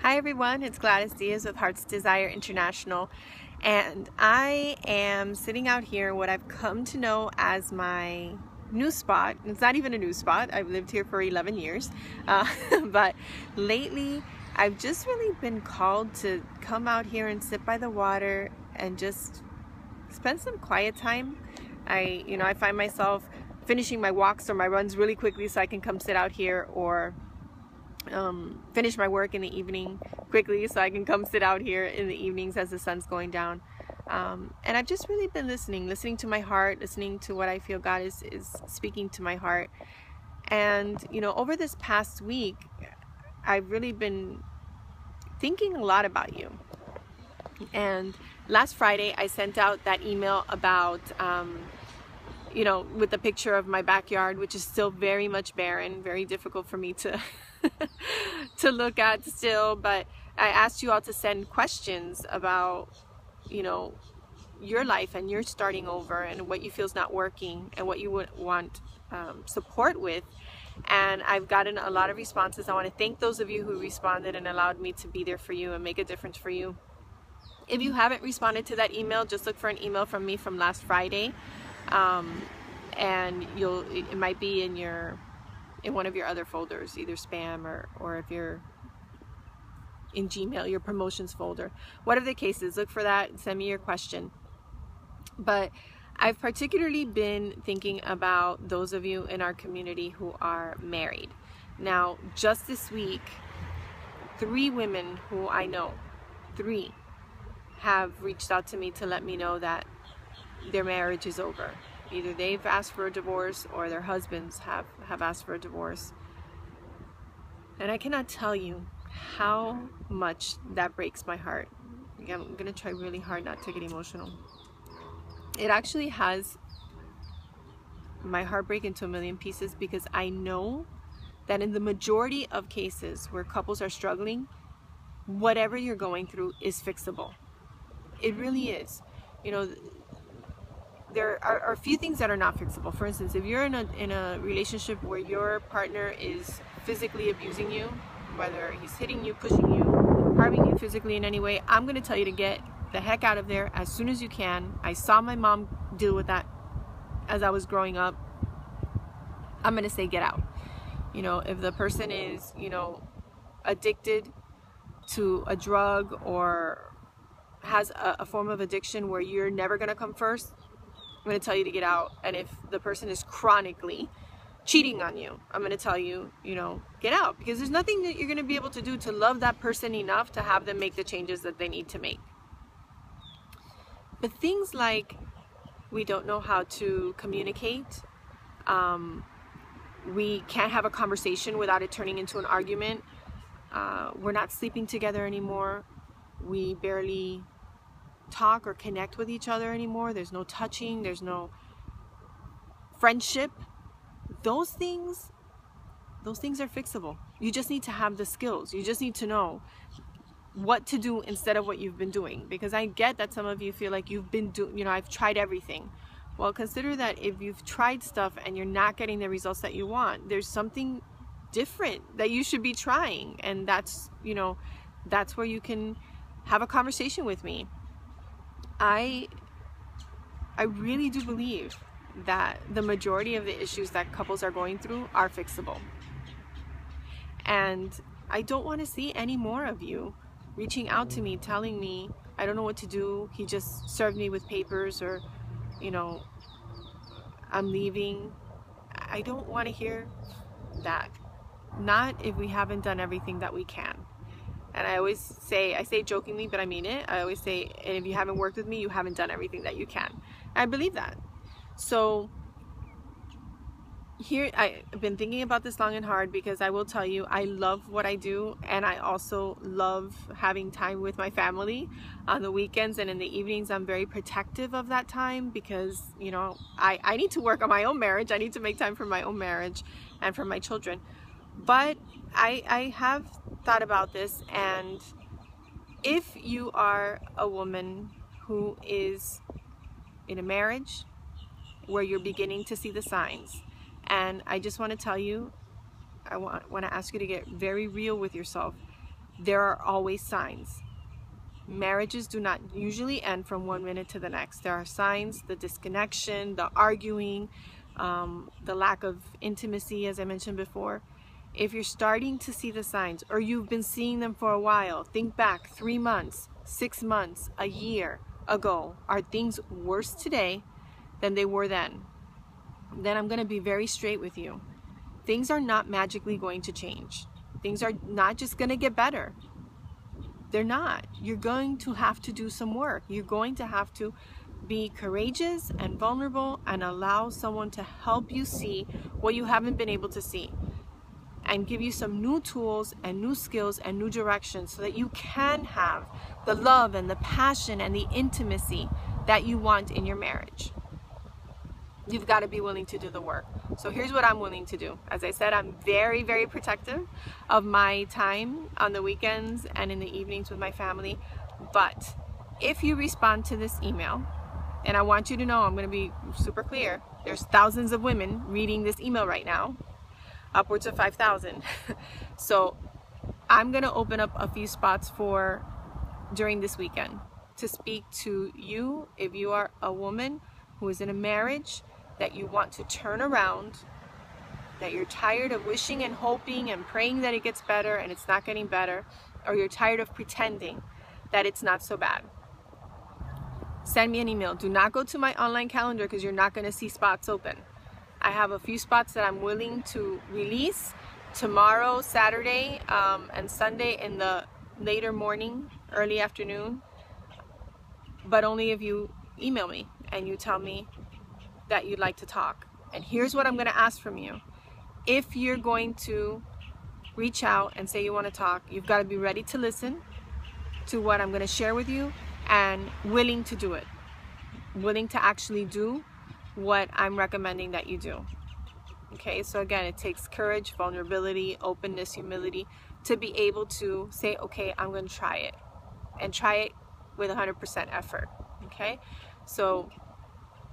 Hi everyone, it's Gladys Diaz with Heart's Desire International, and I am sitting out here what I've come to know as my new spot. It's not even a new spot. I've lived here for 11 years, but lately I've just really been called to come out here and sit by the water and just spend some quiet time. I find myself finishing my walks or my runs really quickly so I can come sit out here, or finish my work in the evening quickly so I can come sit out here in the evenings as the sun's going down. And I've just really been listening to my heart, listening to what I feel God is speaking to my heart. And over this past week, I've really been thinking a lot about you. And last Friday I sent out that email about with the picture of my backyard, which is still very much barren, very difficult for me to to look at still. But I asked you all to send questions about your life and your starting over and what you feel is not working and what you would want support with. And I've gotten a lot of responses. I want to thank those of you who responded and allowed me to be there for you and make a difference for you. If you haven't responded to that email, just look for an email from me from last Friday, and it might be in one of your other folders, either spam or if you're in Gmail, your promotions folder. Whatever the case is, look for that, send me your question. But I've particularly been thinking about those of you in our community who are married. Now, just this week, 3 women who I know, 3, have reached out to me to let me know that their marriage is over. Either they've asked for a divorce or their husbands have asked for a divorce. And I cannot tell you how much that breaks my heart. I'm going to try really hard not to get emotional. It actually has my heart break into a million pieces, because I know that in the majority of cases where couples are struggling, whatever you're going through is fixable. It really is. There are a few things that are not fixable. For instance, if you're in a relationship where your partner is physically abusing you, whether he's hitting you, pushing you, harming you physically in any way, I'm going to tell you to get the heck out of there as soon as you can. I saw my mom deal with that as I was growing up. I'm going to say get out. If the person is, addicted to a drug or has a form of addiction where you're never going to come first, I'm going to tell you to get out. And if the person is chronically cheating on you, I'm going to tell you, get out, because there's nothing that you're going to be able to do to love that person enough to have them make the changes that they need to make. But things like we don't know how to communicate, we can't have a conversation without it turning into an argument, we're not sleeping together anymore, we barely talk or connect with each other anymore, there's no touching, there's no friendship. Those things are fixable. You just need to have the skills. You just need to know what to do instead of what you've been doing. Because I get that some of you feel like you've been I've tried everything. Well, consider that if you've tried stuff and you're not getting the results that you want, there's something different that you should be trying. And that's where you can have a conversation with me. I really do believe that the majority of the issues that couples are going through are fixable. And I don't want to see any more of you reaching out to me telling me, I don't know what to do, he just served me with papers, or I'm leaving. I don't want to hear that. Not if we haven't done everything that we can. And I say jokingly, but I mean it. I always say, and if you haven't worked with me, you haven't done everything that you can. I believe that. So here, I've been thinking about this long and hard, because I will tell you, I love what I do, and I also love having time with my family on the weekends and in the evenings. I'm very protective of that time, because I need to work on my own marriage. I need to make time for my own marriage and for my children. But I have thought about this, and if you are a woman who is in a marriage where you're beginning to see the signs, and I just want to tell you, I want to ask you to get very real with yourself. there are always signs. Marriages do not usually end from one minute to the next. There are signs, the disconnection, the arguing, the lack of intimacy, as I mentioned before. If you're starting to see the signs, or you've been seeing them for a while, think back 3 months, 6 months, a year ago. Are things worse today than they were then? Then I'm going to be very straight with you. Things are not magically going to change. Things are not just going to get better. They're not. You're going to have to do some work. You're going to have to be courageous and vulnerable and allow someone to help you see what you haven't been able to see, and give you some new tools and new skills and new directions so that you can have the love and the passion and the intimacy that you want in your marriage. You've got to be willing to do the work. So here's what I'm willing to do. As I said, I'm very, very protective of my time on the weekends and in the evenings with my family. But if you respond to this email, and I want you to know, I'm going to be super clear, there's thousands of women reading this email right now, upwards of 5,000. So I'm going to open up a few spots for during this weekend to speak to you if you are a woman who is in a marriage that you want to turn around, that you're tired of wishing and hoping and praying that it gets better and it's not getting better, or you're tired of pretending that it's not so bad. Send me an email. Do not go to my online calendar because you're not going to see spots open. I have a few spots that I'm willing to release tomorrow, Saturday, and Sunday in the later morning, early afternoon, but only if you email me and you tell me that you'd like to talk. And here's what I'm going to ask from you. If you're going to reach out and say you want to talk, you've got to be ready to listen to what I'm going to share with you and willing to do it. Willing to actually do what I'm recommending that you do. Okay, so again, it takes courage, vulnerability, openness, humility to be able to say, okay, I'm going to try it, and try it with 100% effort. Okay, so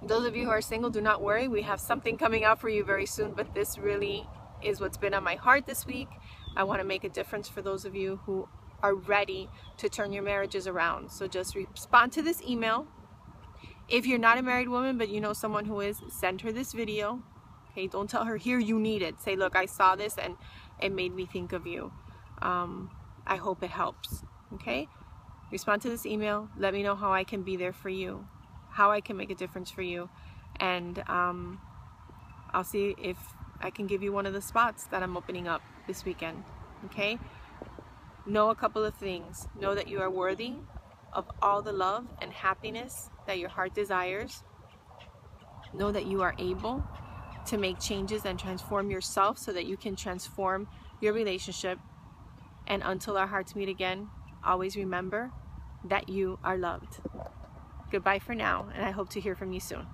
those of you who are single, do not worry. We have something coming out for you very soon, but this really is what's been on my heart this week. I want to make a difference for those of you who are ready to turn your marriages around. So just respond to this email. If you're not a married woman, but you know someone who is, send her this video. Okay, don't tell her, here, you need it. Say, look, I saw this and it made me think of you. I hope it helps. Okay, respond to this email. Let me know how I can be there for you, how I can make a difference for you, and I'll see if I can give you one of the spots that I'm opening up this weekend. Okay, know a couple of things. Know that you are worthy of all the love and happiness that your heart desires. Know that you are able to make changes and transform yourself so that you can transform your relationship. And until our hearts meet again, always remember that you are loved. Goodbye for now, and I hope to hear from you soon.